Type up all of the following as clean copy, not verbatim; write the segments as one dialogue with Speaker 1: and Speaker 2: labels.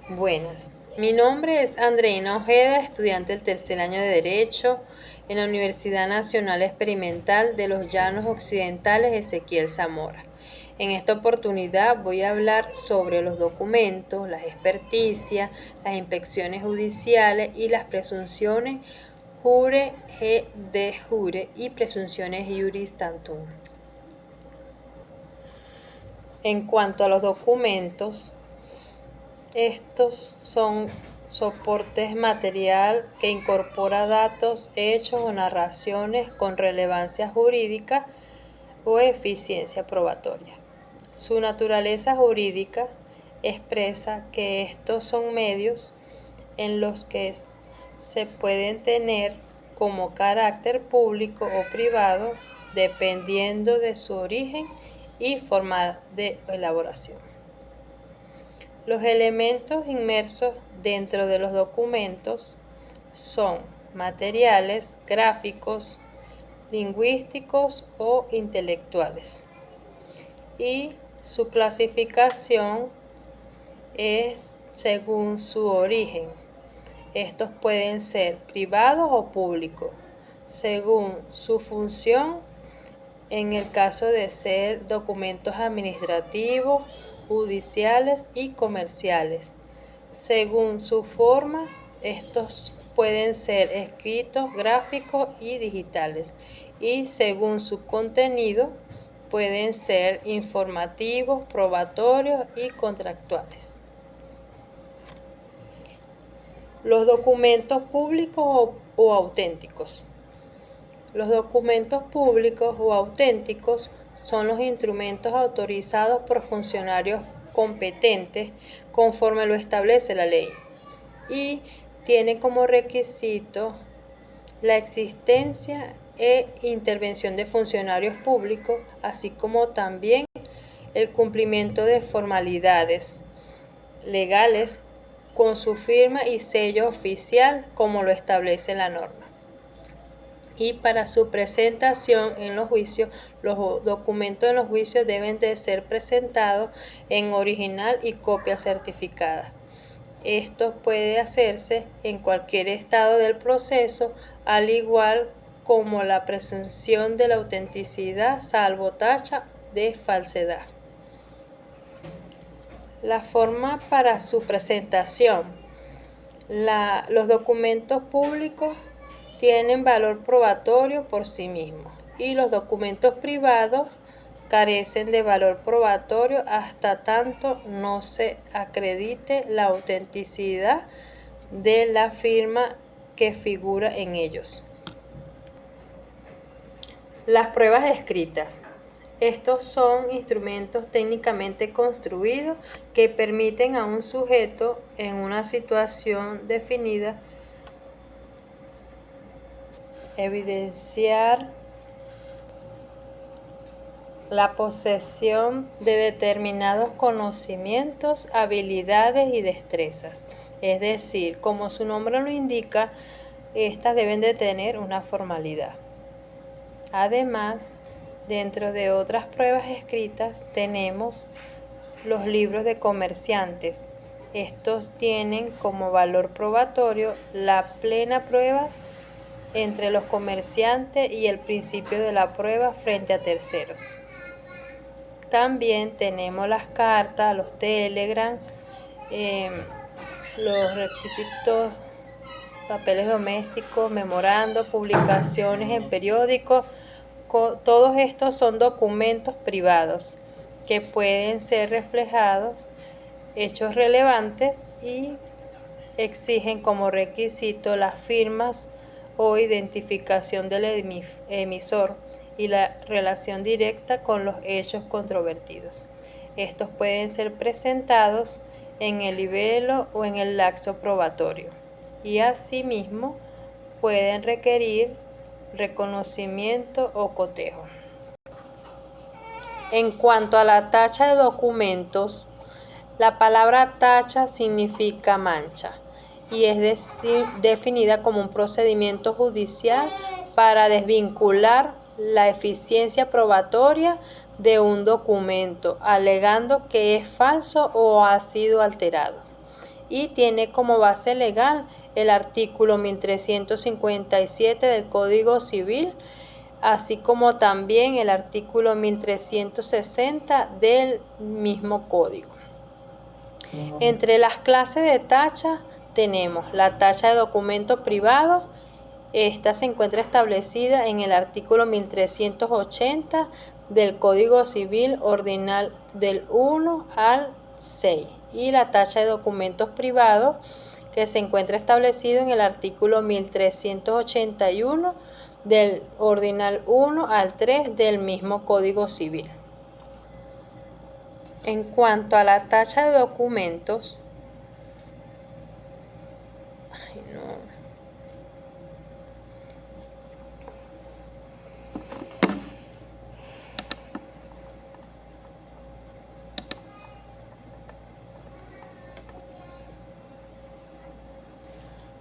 Speaker 1: Buenas, mi nombre es Andreina Ojeda, estudiante del tercer año de Derecho en la Universidad Nacional Experimental de los Llanos Occidentales Ezequiel Zamora. En esta oportunidad voy a hablar sobre los documentos, las experticias, las inspecciones judiciales y las presunciones jure de jure y presunciones iuris tantum. En cuanto a los documentos, estos son soportes material que incorpora datos, hechos o narraciones con relevancia jurídica o eficiencia probatoria. Su naturaleza jurídica expresa que estos son medios en los que se pueden tener como carácter público o privado dependiendo de su origen y forma de elaboración. Los elementos inmersos dentro de los documentos son materiales, gráficos, lingüísticos o intelectuales. Y su clasificación es según su origen. Estos pueden ser privados o públicos, según su función, en el caso de ser documentos administrativos, judiciales y comerciales. Según su forma, estos pueden ser escritos, gráficos y digitales. Y según su contenido, pueden ser informativos, probatorios y contractuales. Los documentos públicos o auténticos. Los documentos públicos o auténticos son los instrumentos autorizados por funcionarios competentes conforme lo establece la ley y tienen como requisito la existencia e intervención de funcionarios públicos, así como también el cumplimiento de formalidades legales con su firma y sello oficial como lo establece la norma. Y para su presentación en los juicios, los documentos en los juicios deben de ser presentados en original y copia certificada. Esto puede hacerse en cualquier estado del proceso, al igual como la presunción de la autenticidad, salvo tacha de falsedad. La forma para su presentación. Los documentos públicos tienen valor probatorio por sí mismos y los documentos privados carecen de valor probatorio hasta tanto no se acredite la autenticidad de la firma que figura en ellos. Las pruebas escritas. Estos son instrumentos técnicamente construidos que permiten a un sujeto en una situación definida evidenciar la posesión de determinados conocimientos, habilidades y destrezas. Es decir, como su nombre lo indica, estas deben de tener una formalidad. Además, dentro de otras pruebas escritas tenemos los libros de comerciantes. Estos tienen como valor probatorio la plena prueba entre los comerciantes y el principio de la prueba frente a terceros. También tenemos las cartas, los telegram, los requisitos, papeles domésticos, memorandos, publicaciones en periódicos. Todos estos son documentos privados que pueden ser reflejados, hechos relevantes y exigen como requisito las firmas o identificación del emisor y la relación directa con los hechos controvertidos. Estos pueden ser presentados en el libelo o en el laxo probatorio y asimismo pueden requerir reconocimiento o cotejo. En cuanto a la tacha de documentos, la palabra tacha significa mancha y es definida como un procedimiento judicial para desvincular la eficiencia probatoria de un documento, alegando que es falso o ha sido alterado. y tiene como base legal el artículo 1357 del Código Civil, así como también el artículo 1360 del mismo código. Entre las clases de tacha tenemos la tacha de documento privado. Esta se encuentra establecida en el artículo 1380 del Código Civil Ordinal del 1 al 6, y la tacha de documentos privados, que se encuentra establecido en el artículo 1381 del Ordinal 1 al 3 del mismo Código Civil. En cuanto a la tacha de documentos,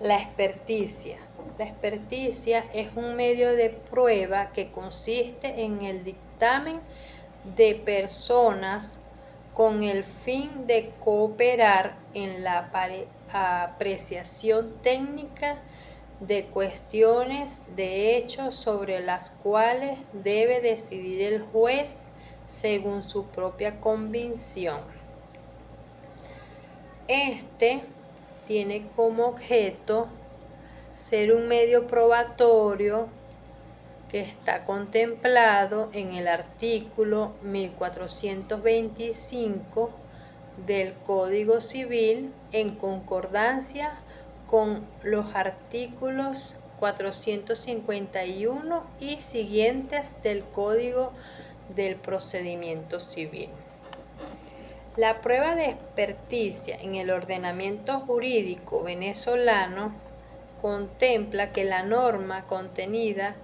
Speaker 1: la experticia. La experticia es un medio de prueba que consiste en el dictamen de personas con el fin de cooperar en la apreciación técnica de cuestiones de hechos sobre las cuales debe decidir el juez según su propia convicción. Este tiene como objeto ser un medio probatorio que está contemplado en el artículo 1425 del Código Civil, en concordancia con los artículos 451 y siguientes del Código del Procedimiento Civil. La prueba de experticia en el ordenamiento jurídico venezolano contempla que la norma contenida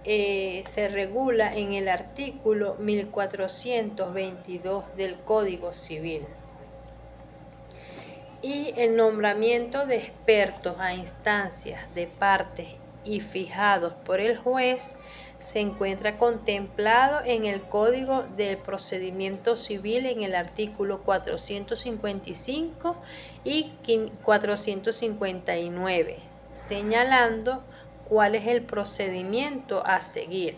Speaker 1: se regula en el artículo 1422 del Código Civil, y el nombramiento de expertos a instancias de partes y fijados por el juez se encuentra contemplado en el Código del Procedimiento Civil en el artículo 455 y 459, señalando cuál es el procedimiento a seguir.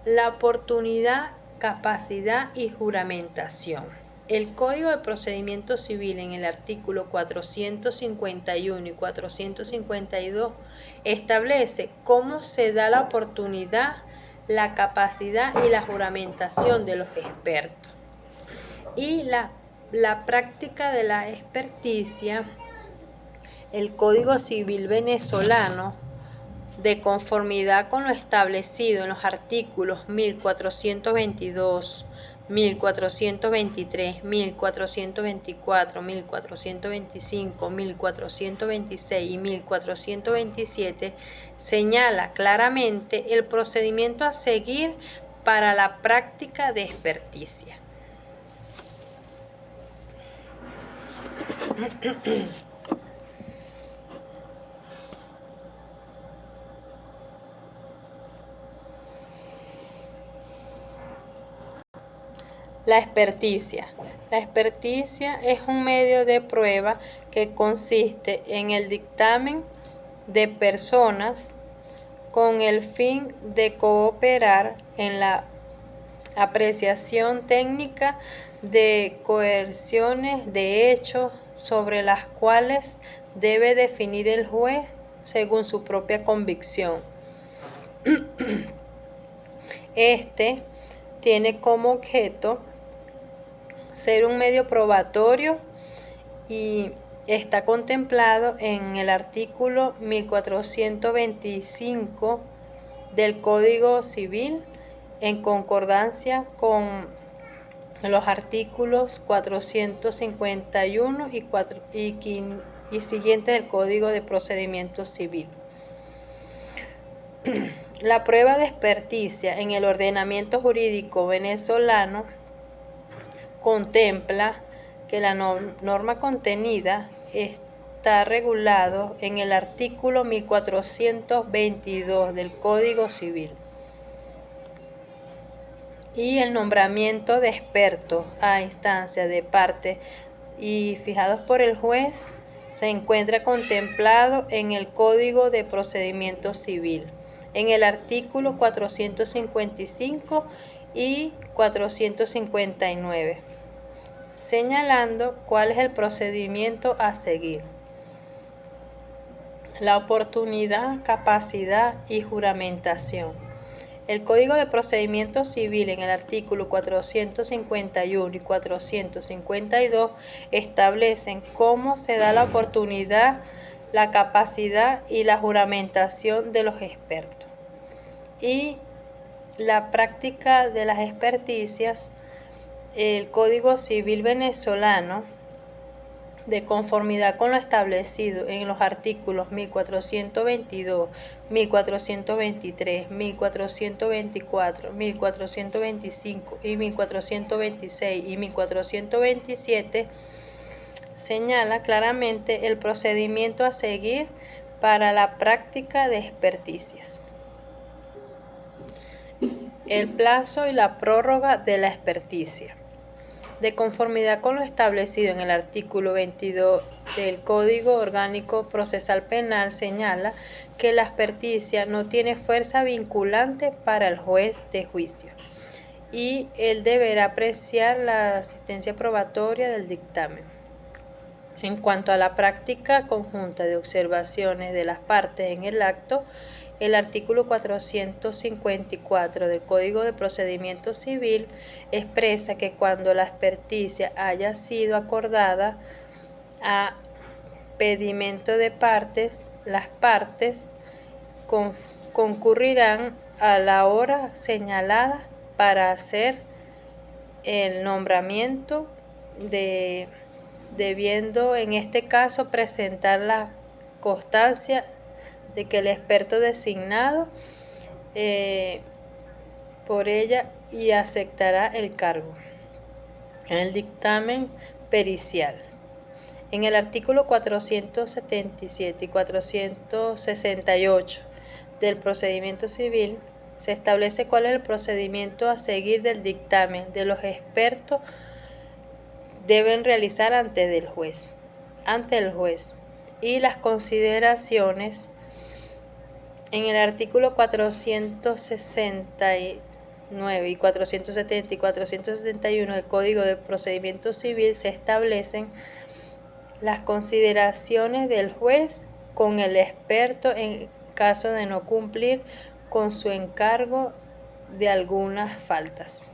Speaker 1: La oportunidad, capacidad y juramentación. El Código de Procedimiento Civil en el artículo 451 y 452 establece cómo se da la oportunidad, la capacidad y la juramentación de los expertos. Y la práctica de la experticia. El Código Civil venezolano, de conformidad con lo establecido en los artículos 1422, 1423, 1424, 1425, 1426 y 1427, señala claramente el procedimiento a seguir para la práctica de experticia. La experticia. La experticia es un medio de prueba que consiste en el dictamen de personas con el fin de cooperar en la apreciación técnica de coerciones de hechos sobre las cuales debe definir el juez según su propia convicción. Este tiene como objeto ser un medio probatorio y está contemplado en el artículo 1425 del Código Civil, en concordancia con los artículos 451 y siguientes del Código de Procedimiento Civil. La prueba de experticia en el ordenamiento jurídico venezolano contempla que la norma contenida está regulado en el artículo 1422 del Código Civil, y el nombramiento de expertos a instancia de parte y fijados por el juez se encuentra contemplado en el Código de Procedimiento Civil, en el artículo 455 y 459, señalando cuál es el procedimiento a seguir. La oportunidad, capacidad y juramentación. El Código de Procedimiento Civil en el artículo 451 y 452 establecen cómo se da la oportunidad, la capacidad y la juramentación de los expertos. Y la práctica de las experticias, el Código Civil venezolano, de conformidad con lo establecido en los artículos 1422, 1423, 1424, 1425 y 1426 y 1427, señala claramente el procedimiento a seguir para la práctica de experticias. El plazo y la prórroga de la experticia. De conformidad con lo establecido en el artículo 22 del Código Orgánico Procesal Penal, señala que la experticia no tiene fuerza vinculante para el juez de juicio y él deberá apreciar la asistencia probatoria del dictamen. En cuanto a la práctica conjunta de observaciones de las partes en el acto, el artículo 454 del Código de Procedimiento Civil expresa que cuando la experticia haya sido acordada a pedimento de partes, las partes concurrirán a la hora señalada para hacer el nombramiento debiendo en este caso presentar la constancia de que el experto designado por ella y aceptará el cargo. En el dictamen pericial. En el artículo 477 y 468 del procedimiento civil se establece cuál es el procedimiento a seguir del dictamen de los expertos deben realizar ante el juez y las consideraciones. En el artículo 469 y 470 y 471 del Código de Procedimiento Civil se establecen las consideraciones del juez con el experto en caso de no cumplir con su encargo de algunas faltas.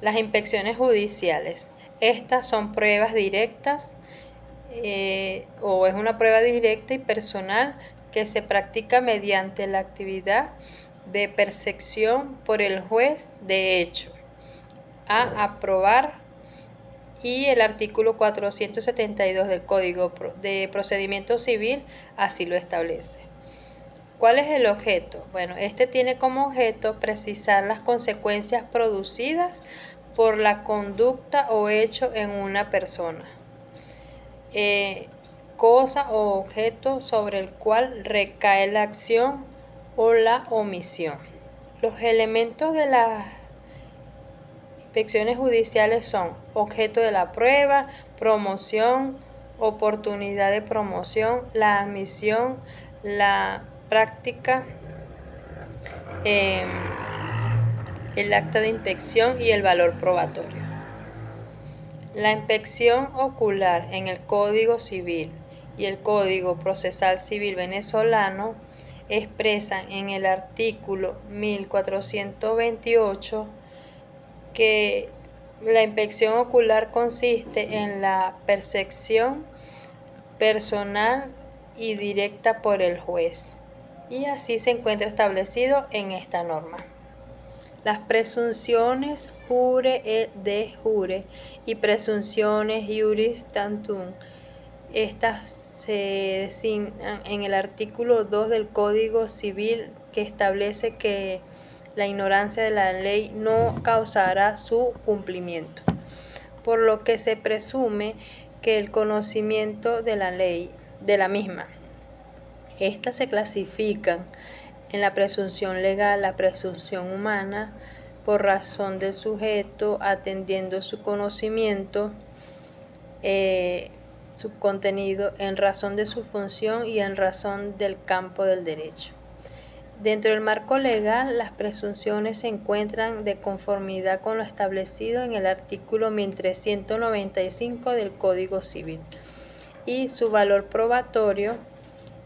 Speaker 1: Las inspecciones judiciales. Estas son pruebas directas o es una prueba directa y personal que se practica mediante la actividad de percepción por el juez de hecho a aprobar, y el artículo 472 del Código de Procedimiento Civil así lo establece. ¿Cuál es el objeto? Bueno, este tiene como objeto precisar las consecuencias producidas por la conducta o hecho en una persona, cosa o objeto sobre el cual recae la acción o la omisión. Los elementos de las inspecciones judiciales son objeto de la prueba, promoción, oportunidad de promoción, la admisión, la práctica, el acta de inspección y el valor probatorio. La inspección ocular en el Código Civil y el Código Procesal Civil venezolano expresan en el artículo 1428 que la inspección ocular consiste en la percepción personal y directa por el juez, y así se encuentra establecido en esta norma. Las presunciones jure et de jure y presunciones iuris tantum, estas se designan en el artículo 2 del Código Civil, que establece que la ignorancia de la ley no causará su cumplimiento, por lo que se presume que el conocimiento de la ley, de la misma. Estas se clasifican en la presunción legal, la presunción humana, por razón del sujeto, atendiendo su conocimiento, su contenido, en razón de su función y en razón del campo del derecho. Dentro del marco legal, las presunciones se encuentran de conformidad con lo establecido en el artículo 1395 del Código Civil, y su valor probatorio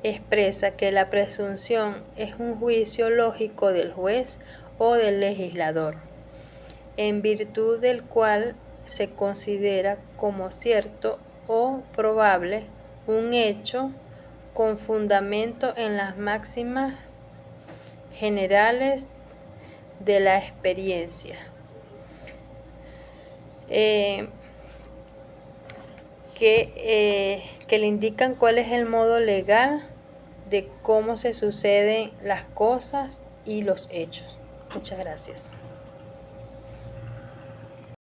Speaker 1: expresa que la presunción es un juicio lógico del juez o del legislador, en virtud del cual se considera como cierto o probable un hecho con fundamento en las máximas generales de la experiencia, que le indican cuál es el modo legal de cómo se suceden las cosas y los hechos. Muchas gracias.